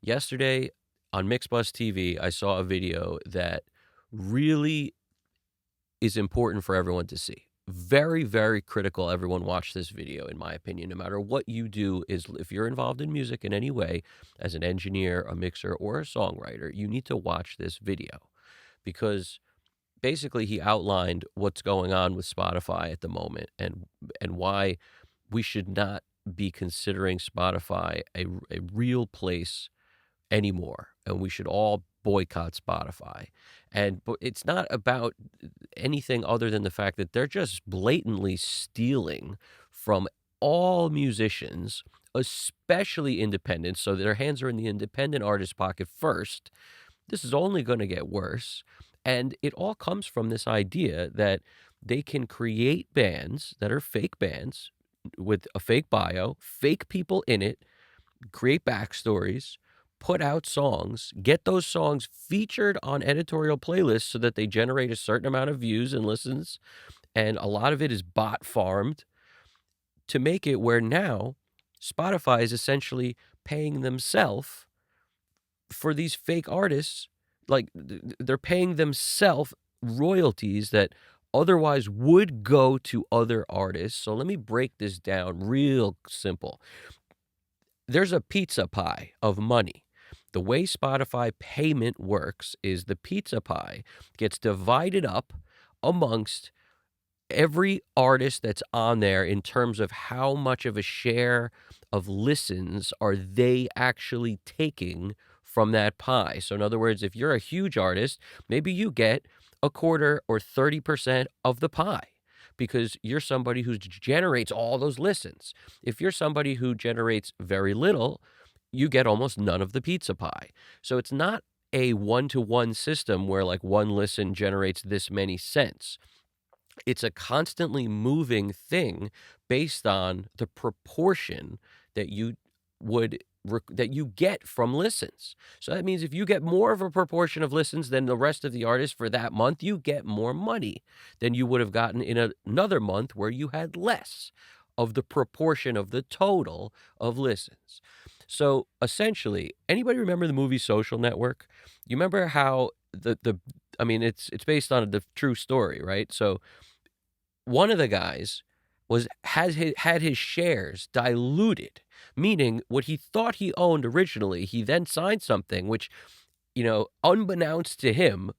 Yesterday on Mixbus TV, I saw a video that really is important for everyone to see. Very, very critical everyone watch this video, in my opinion. No matter what you do, is if you're involved in music in any way, as an engineer, a mixer, or a songwriter, you need to watch this video because basically he outlined what's going on with Spotify at the moment and why we should not be considering Spotify a real place anymore, and we should all boycott Spotify. And but it's not about anything other than the fact that they're just blatantly stealing from all musicians, especially independents. So their hands are in the independent artist pocket first. This is only going to get worse. And it all comes from this idea that they can create bands that are fake bands with a fake bio, fake people in it, create backstories, put out songs, get those songs featured on editorial playlists so that they generate a certain amount of views and listens. And a lot of it is bot farmed to make it where now Spotify is essentially paying themselves for these fake artists. Like they're paying themselves royalties that otherwise would go to other artists. So let me break this down real simple. There's a pizza pie of money. The way Spotify payment works is the pizza pie gets divided up amongst every artist that's on there in terms of how much of a share of listens are they actually taking from that pie. So in other words, if you're a huge artist, maybe you get a quarter or 30% of the pie because you're somebody who generates all those listens. If you're somebody who generates very little, you get almost none of the pizza pie. So it's not a one-to-one system where like one listen generates this many cents. It's a constantly moving thing based on the proportion that you would that you get from listens. So that means if you get more of a proportion of listens than the rest of the artists for that month, you get more money than you would have gotten in another month where you had less of the proportion of the total of listens. So essentially, anybody remember the movie Social Network? You remember how the I mean it's based on the true story, right? So one of the guys had his shares diluted, meaning what he thought he owned originally, he then signed something which, unbeknownst to him,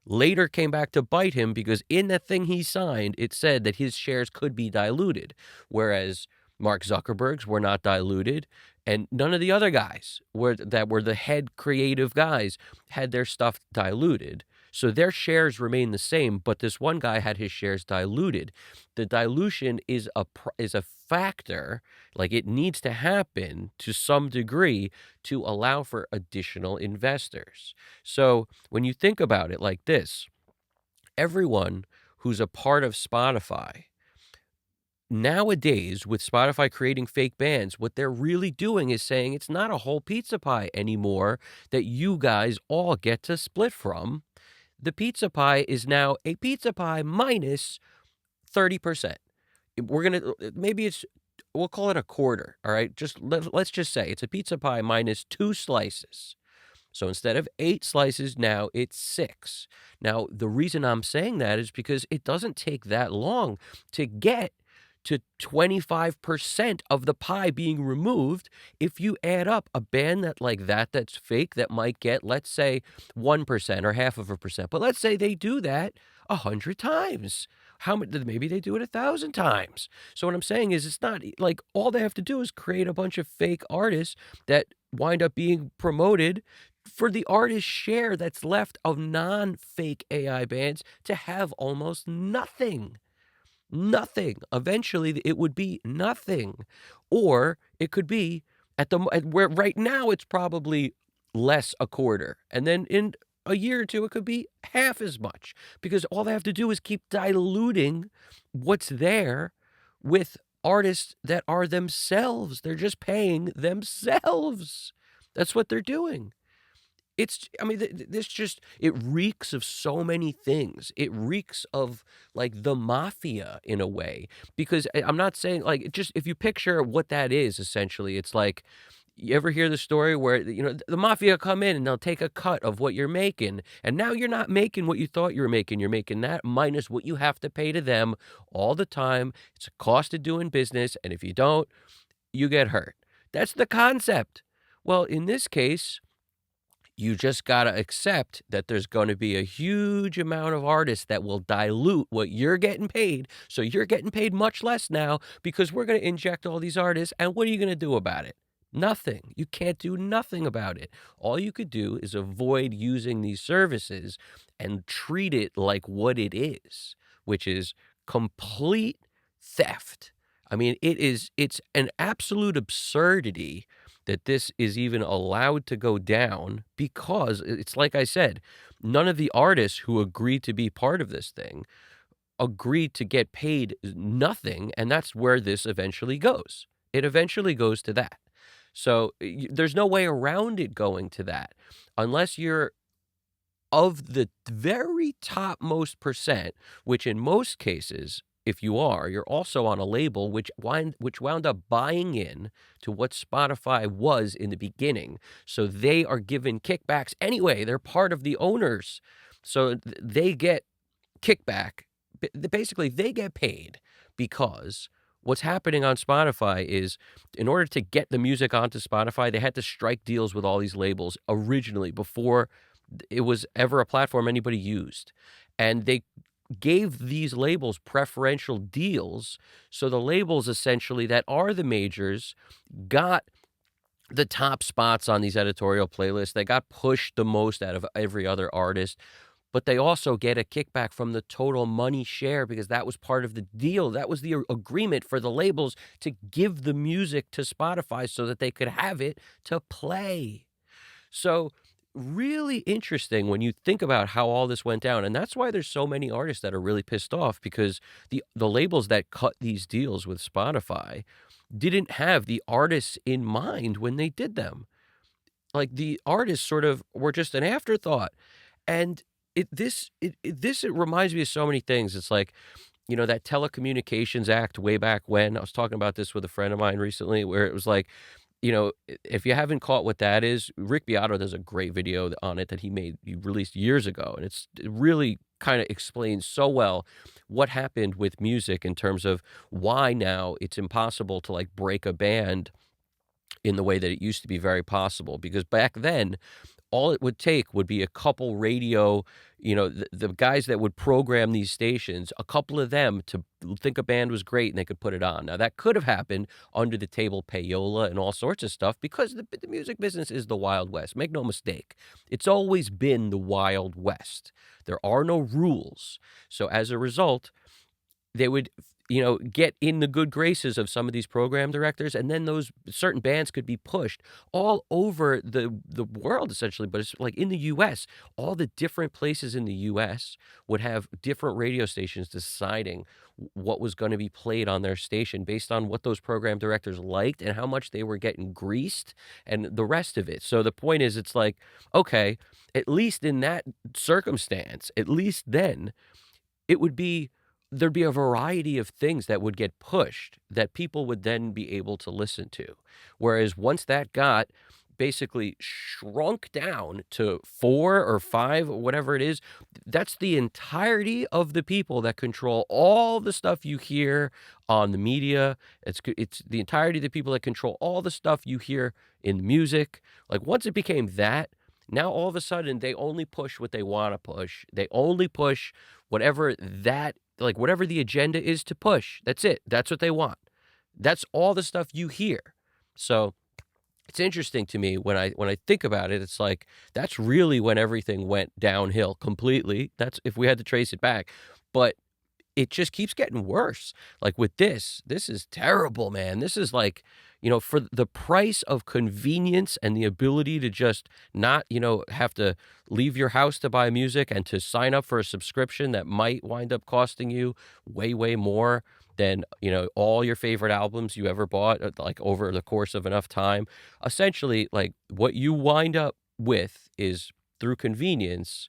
later came back to bite him because in the thing he signed, it said that his shares could be diluted, whereas Mark Zuckerberg's were not diluted, and none of the other guys that were the head creative guys had their stuff diluted. So their shares remain the same, but this one guy had his shares diluted. The dilution is a factor, like it needs to happen to some degree to allow for additional investors. So when you think about it like this, everyone who's a part of Spotify nowadays, with Spotify creating fake bands, what they're really doing is saying it's not a whole pizza pie anymore that you guys all get to split from. The pizza pie is now a pizza pie minus 30%. We'll call it a quarter, all right? Let's just say it's a pizza pie minus 2 slices. So instead of 8 slices, now it's 6. Now, the reason I'm saying that is because it doesn't take that long to get to 25% of the pie being removed. If you add up a band that's fake, that might get, let's say, 1% or half of a percent. But let's say they do that 100 times. Maybe they do it 1,000 times. So what I'm saying is it's not like all they have to do is create a bunch of fake artists that wind up being promoted for the artist share that's left of non-fake AI bands to have almost nothing. Nothing. Eventually, it would be nothing. Or it could be where right now it's probably less a quarter. And then in a year or two, it could be half as much because all they have to do is keep diluting what's there with artists that are themselves. They're just paying themselves. That's what they're doing. This just, it reeks of so many things. It reeks of like the mafia in a way, because I'm not saying like, just if you picture what that is, essentially, it's like You ever hear the story where, the mafia come in and they'll take a cut of what you're making, and now you're not making what you thought you were making. You're making that minus what you have to pay to them all the time. It's a cost of doing business, and if you don't, you get hurt. That's the concept. Well, in this case, you just gotta accept that there's gonna be a huge amount of artists that will dilute what you're getting paid, so you're getting paid much less now because we're gonna inject all these artists, and what are you gonna do about it? Nothing. You can't do nothing about it. All you could do is avoid using these services and treat it like what it is, which is complete theft. I mean, it's an absolute absurdity that this is even allowed to go down because it's like I said, none of the artists who agreed to be part of this thing agreed to get paid nothing, and that's where this eventually goes. It eventually goes to that. So, there's no way around it going to that unless you're of the very topmost percent, which in most cases, if you are, you're also on a label which wound up buying in to what Spotify was in the beginning. So they are given kickbacks anyway. They're part of the owners. So they get kickback. Basically, they get paid because what's happening on Spotify is in order to get the music onto Spotify, they had to strike deals with all these labels originally before it was ever a platform anybody used. And they gave these labels preferential deals. So the labels essentially that are the majors got the top spots on these editorial playlists. They got pushed the most out of every other artist, but they also get a kickback from the total money share because that was part of the deal. That was the agreement for the labels to give the music to Spotify so that they could have it to play. So really interesting when you think about how all this went down, and that's why there's so many artists that are really pissed off because the labels that cut these deals with Spotify didn't have the artists in mind when they did them. Like, the artists sort of were just an afterthought, and it reminds me of so many things. It's like, that Telecommunications Act way back when. I was talking about this with a friend of mine recently where it was like, if you haven't caught what that is, Rick Beato does a great video on it that he released years ago, and it really kind of explains so well what happened with music in terms of why now it's impossible to, like, break a band in the way that it used to be very possible, because back then all it would take would be a couple radio, the guys that would program these stations, a couple of them to think a band was great and they could put it on. Now, that could have happened under the table payola and all sorts of stuff because the music business is the Wild West. Make no mistake. It's always been the Wild West. There are no rules. So as a result, they would, get in the good graces of some of these program directors, and then those certain bands could be pushed all over the world, essentially. But it's like in the U.S., all the different places in the U.S. would have different radio stations deciding what was going to be played on their station based on what those program directors liked and how much they were getting greased and the rest of it. So the point is, it's like, okay, at least in that circumstance, at least then, it would be there'd be a variety of things that would get pushed that people would then be able to listen to. Whereas once that got basically shrunk down to 4 or 5 or whatever it is, that's the entirety of the people that control all the stuff you hear on the media. It's the entirety of the people that control all the stuff you hear in music. Like, once it became that, now all of a sudden they only push what they want to push. They only push whatever whatever the agenda is to push. That's it. That's what they want. That's all the stuff you hear. So it's interesting to me when I think about it. It's like that's really when everything went downhill completely. That's if we had to trace it back, but it just keeps getting worse. Like with this is terrible, man. This is like, for the price of convenience and the ability to just not, have to leave your house to buy music and to sign up for a subscription that might wind up costing you way, way more than, all your favorite albums you ever bought, like over the course of enough time. Essentially, like what you wind up with is through convenience,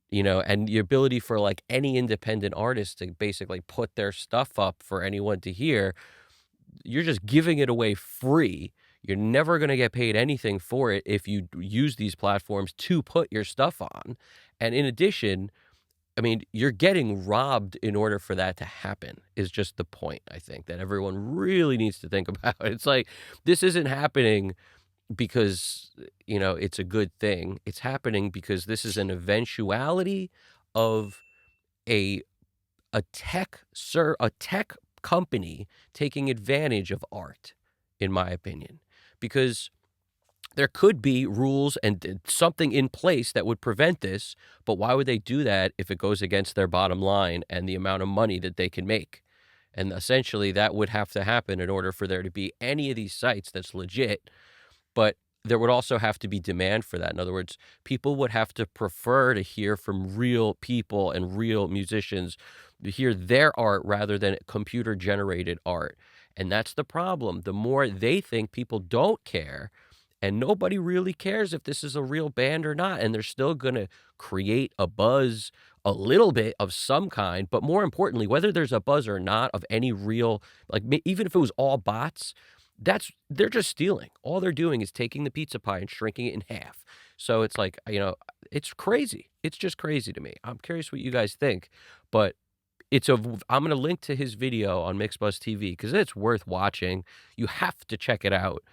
and the ability for like any independent artist to basically put their stuff up for anyone to hear, you're just giving it away free. You're never gonna get paid anything for it if you use these platforms to put your stuff on, and in addition, I mean, you're getting robbed in order for that to happen is just the point, I think, that everyone really needs to think about. It's like, this isn't happening because, it's a good thing. It's happening because this is an eventuality of a a tech company taking advantage of art, in my opinion, because there could be rules and something in place that would prevent this, but why would they do that if it goes against their bottom line and the amount of money that they can make? And essentially, that would have to happen in order for there to be any of these sites that's legit, but there would also have to be demand for that. In other words, people would have to prefer to hear from real people and real musicians, to hear their art rather than computer-generated art, and that's the problem. The more they think people don't care, and nobody really cares if this is a real band or not, and they're still gonna create a buzz, a little bit of some kind, but more importantly, whether there's a buzz or not of any real, like, even if it was all bots, they're just stealing. All they're doing is taking the pizza pie and shrinking it in half. So it's like, it's crazy. It's just crazy to me. I'm curious what you guys think, but I'm gonna link to his video on Mixbus TV because it's worth watching. You have to check it out.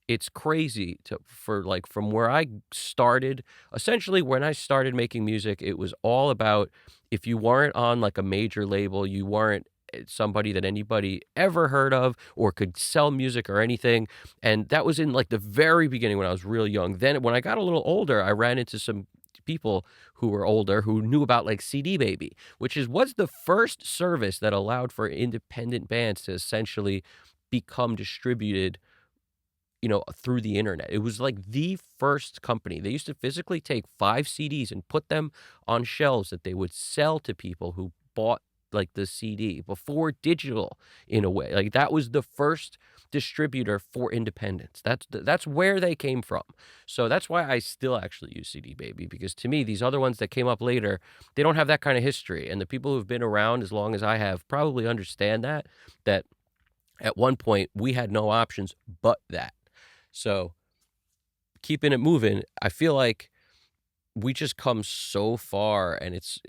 It's crazy like, from where I started essentially, when I started making music, it was all about if you weren't on, like, a major label, you weren't, somebody that anybody ever heard of or could sell music or anything, and that was in, like, the very beginning when I was real young. Then when I got a little older, I ran into some people who were older who knew about, like, CD Baby, which was the first service that allowed for independent bands to essentially become distributed, through the internet. It was like the first company. They used to physically take 5 CDs and put them on shelves that they would sell to people who bought, like, the CD before digital, in a way. Like, that was the first distributor for independence. That's where they came from. So that's why I still actually use CD Baby, because to me, these other ones that came up later, they don't have that kind of history. And the people who've been around as long as I have probably understand that at one point we had no options but that. So, keeping it moving, I feel like we just come so far, and it's,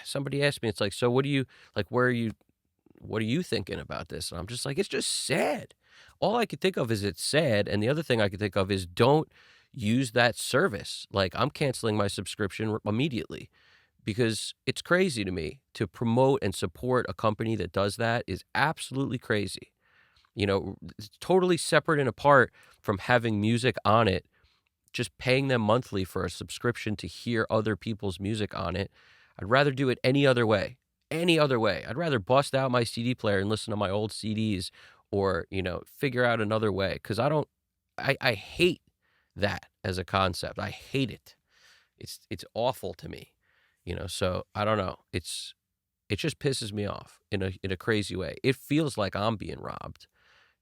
somebody asked me, it's like, "So what do you like, what are you thinking about this?" And I'm just like, "It's just sad." All I could think of is it's sad, and the other thing I could think of is don't use that service. Like, I'm canceling my subscription immediately because it's crazy to me to promote and support a company that does that is absolutely crazy. It's totally separate and apart from having music on it, just paying them monthly for a subscription to hear other people's music on it. I'd rather do it any other way. Any other way. I'd rather bust out my CD player and listen to my old CDs or, figure out another way because I hate that as a concept. I hate it. It's awful to me, so I don't know. It just pisses me off in a crazy way. It feels like I'm being robbed.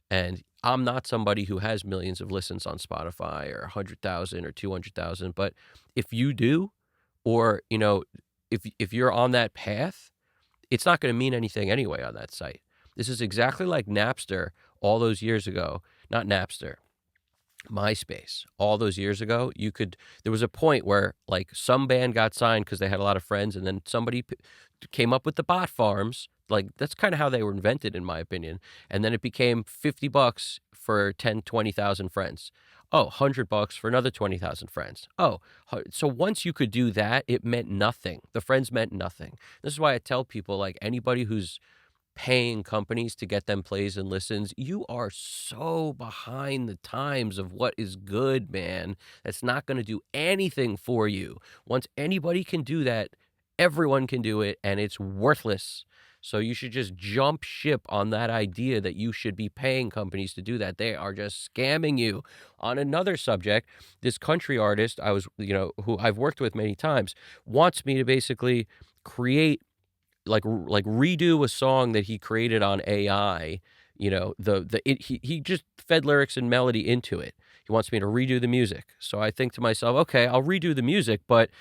And I'm not somebody who has millions of listens on Spotify or 100,000 or 200,000, but if you do, or, if you're on that path, it's not gonna mean anything anyway on that site. This is exactly like Napster all those years ago. Not Napster, MySpace. All those years ago, there was a point where, like, some band got signed because they had a lot of friends, and then somebody came up with the bot farms. Like, that's kinda how they were invented, in my opinion, and then it became $50 for 10, 20,000 friends. Oh, $100 for another 20,000 friends. Oh, so once you could do that, it meant nothing. The friends meant nothing. This is why I tell people, like, anybody who's paying companies to get them plays and listens, you are so behind the times of what is good, man. That's not gonna do anything for you. Once anybody can do that, everyone can do it, and it's worthless. So you should just jump ship on that idea that you should be paying companies to do that. They are just scamming you. On another subject, this country artist who I've worked with many times, wants me to basically create, like redo a song that he created on AI. He just fed lyrics and melody into it. He wants me to redo the music. So I think to myself, okay, I'll redo the music, but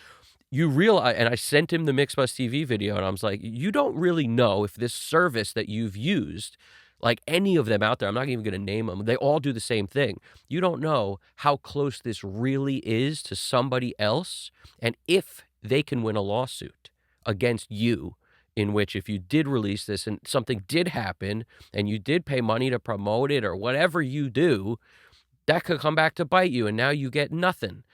you realize, and I sent him the Mixbus TV video, and I was like, you don't really know if this service that you've used Like any of them out there, I'm not even gonna name them. They all do the same thing. You don't know how close this really is to somebody else, and if they can win a lawsuit against you, in which if you did release this and something did happen and you did pay money to promote it or whatever you do, that could come back to bite you, and now you get nothing.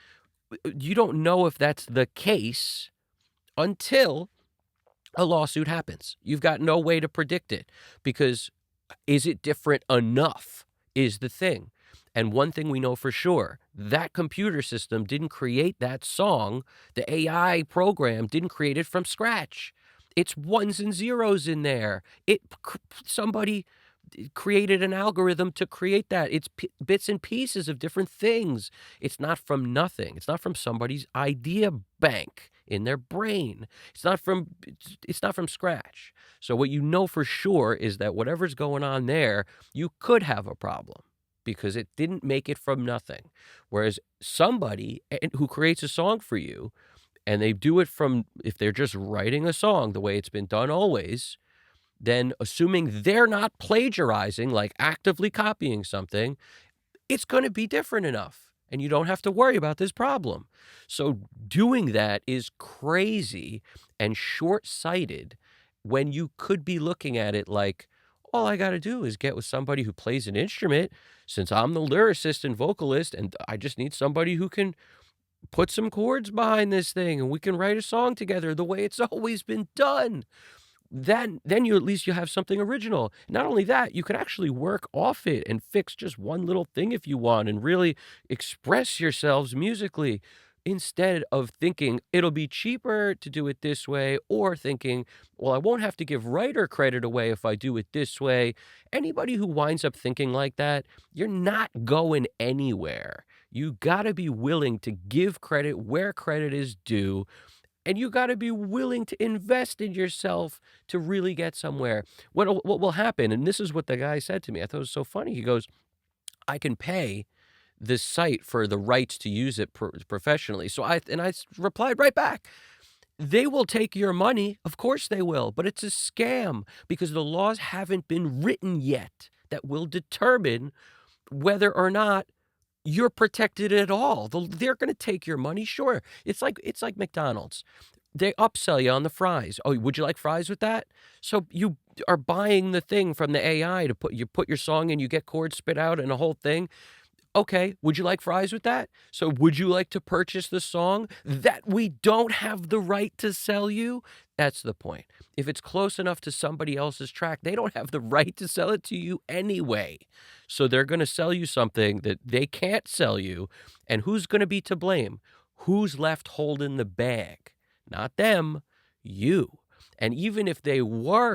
You don't know if that's the case until a lawsuit happens. You've got no way to predict it because is it different enough is the thing. And one thing we know for sure, that computer system didn't create that song. The AI program didn't create it from scratch. It's ones and zeros in there. Somebody created an algorithm to create that. It's bits and pieces of different things. It's not from nothing. It's not from somebody's idea bank in their brain. It's not from scratch. So what you know for sure is that whatever's going on there, you could have a problem because it didn't make it from nothing. Whereas somebody who creates a song for you and they do it from, if they're just writing a song the way it's been done always, then assuming they're not plagiarizing, like actively copying something, it's going to be different enough. And you don't have to worry about this problem. So doing that is crazy and short-sighted when you could be looking at it like, all I got to do is get with somebody who plays an instrument since I'm the lyricist and vocalist, and I just need somebody who can put some chords behind this thing and we can write a song together the way it's always been done. Then you at least you have something original. Not only that, you could actually work off it and fix just one little thing if you want and really express yourselves musically instead of thinking it'll be cheaper to do it this way or thinking, well, I won't have to give writer credit away if I do it this way. Anybody who winds up thinking like that, you're not going anywhere. You got to be willing to give credit where credit is due, and you gotta be willing to invest in yourself to really get somewhere. What will happen, and this is what the guy said to me, I thought it was so funny. He goes, "I can pay this site for the rights to use it professionally." So I replied right back, "They will take your money, of course they will, but it's a scam because the laws haven't been written yet that will determine whether or not you're protected at all. They're gonna take your money, sure. It's like McDonald's. They upsell you on the fries. "Oh, would you like fries with that?" So you are buying the thing from the AI to put your song in, you get chords spit out and a whole thing. Okay, would you like fries with that? So would you like to purchase the song that we don't have the right to sell you? That's the point. If it's close enough to somebody else's track, they don't have the right to sell it to you anyway. So they're going to sell you something that they can't sell you. And who's going to be to blame? Who's left holding the bag? Not them, you. And even if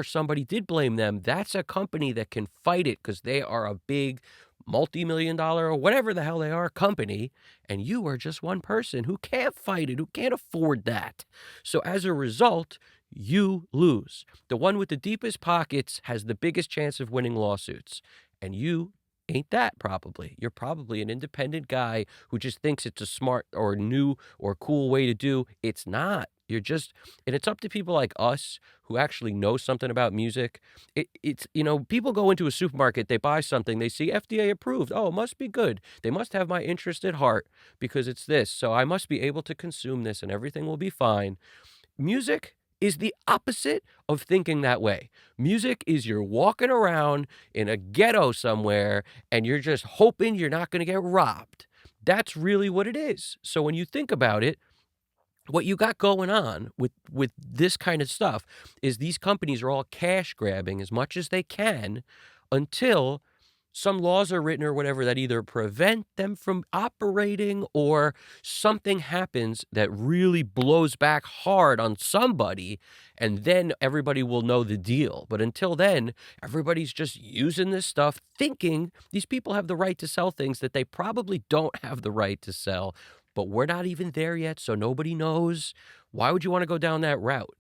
somebody did blame them, that's a company that can fight it because they are a big multi-million dollar or whatever the hell they are company, and you are just one person who can't fight it, who can't afford that. So as a result, you lose. The one with the deepest pockets has the biggest chance of winning lawsuits, and you ain't that probably. You're probably an independent guy who just thinks it's a smart or new or cool way to do. It's not. And it's up to people like us who actually know something about music. People go into a supermarket, they buy something, they see FDA approved. Oh, it must be good. They must have my interest at heart because it's this. So I must be able to consume this and everything will be fine. Music is the opposite of thinking that way. Music is you're walking around in a ghetto somewhere and you're just hoping you're not going to get robbed. That's really what it is. So when you think about it, what you got going on with this kind of stuff is these companies are all cash grabbing as much as they can until some laws are written or whatever that either prevent them from operating or something happens that really blows back hard on somebody, and then everybody will know the deal. But until then, everybody's just using this stuff thinking these people have the right to sell things that they probably don't have the right to sell, but we're not even there yet, so nobody knows. Why would you wanna go down that route?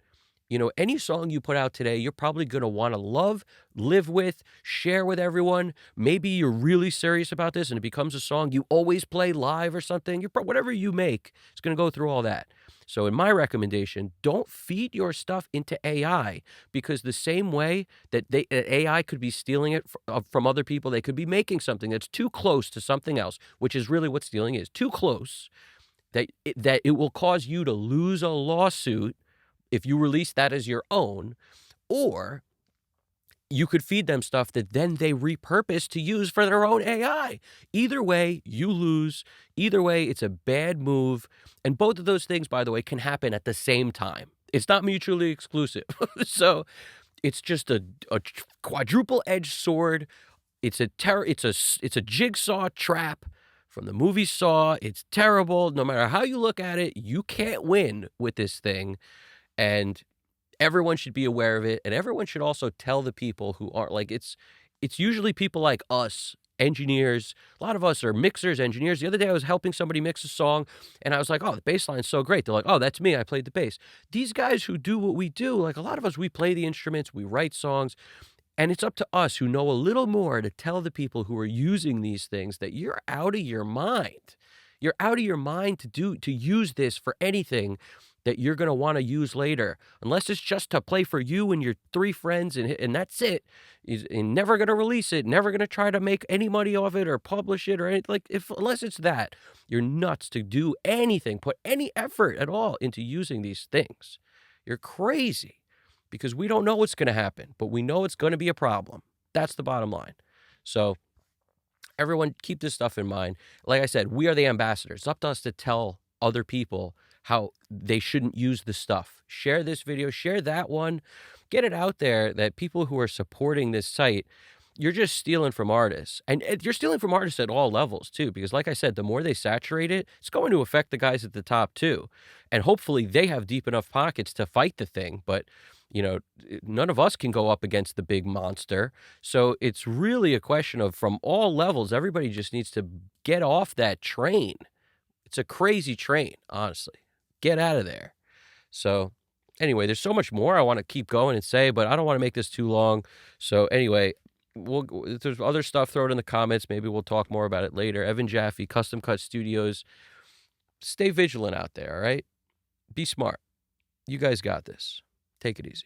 You know, any song you put out today, you're probably gonna wanna love, live with, share with everyone. Maybe you're really serious about this and it becomes a song you always play live or something. Whatever you make, it's gonna go through all that. So in my recommendation, don't feed your stuff into AI because the same way that AI could be stealing it from other people, they could be making something that's too close to something else, which is really what stealing is, too close, that it will cause you to lose a lawsuit if you release that as your own, or you could feed them stuff that then they repurpose to use for their own AI. Either way, you lose. Either way, it's a bad move. And both of those things, by the way, can happen at the same time. It's not mutually exclusive. So it's just a quadruple edged sword. It's a jigsaw trap from the movie Saw. It's terrible. No matter how you look at it, you can't win with this thing. And everyone should be aware of it, and everyone should also tell the people who aren't like it's usually people like us, engineers. A lot of us are mixers, engineers. The other day I was helping somebody mix a song and I was like, "Oh, the bass line's so great." They're like, "Oh, that's me. I played the bass." These guys who do what we do, like a lot of us, we play the instruments, we write songs, and it's up to us who know a little more to tell the people who are using these things that you're out of your mind. You're out of your mind to use this for anything that you're gonna wanna use later, unless it's just to play for you and your 3 friends and that's it. You're never gonna release it, never gonna try to make any money off it or publish it or anything. Like, if unless it's that, you're nuts to do anything, put any effort at all into using these things. You're crazy because we don't know what's gonna happen, but we know it's gonna be a problem. That's the bottom line. So, everyone keep this stuff in mind. Like I said, we are the ambassadors. It's up to us to tell other people how they shouldn't use the stuff. Share this video, share that one, get it out there that people who are supporting this site, you're just stealing from artists. And you're stealing from artists at all levels too, because like I said, the more they saturate it, it's going to affect the guys at the top too. And hopefully they have deep enough pockets to fight the thing, but you know, none of us can go up against the big monster. So it's really a question of from all levels, everybody just needs to get off that train. It's a crazy train, honestly. Get out of there. So anyway, there's so much more I want to keep going and say, but I don't want to make this too long. So anyway, if there's other stuff, throw it in the comments. Maybe we'll talk more about it later. Evan Jaffe, Custom Cut Studios. Stay vigilant out there, all right? Be smart. You guys got this. Take it easy.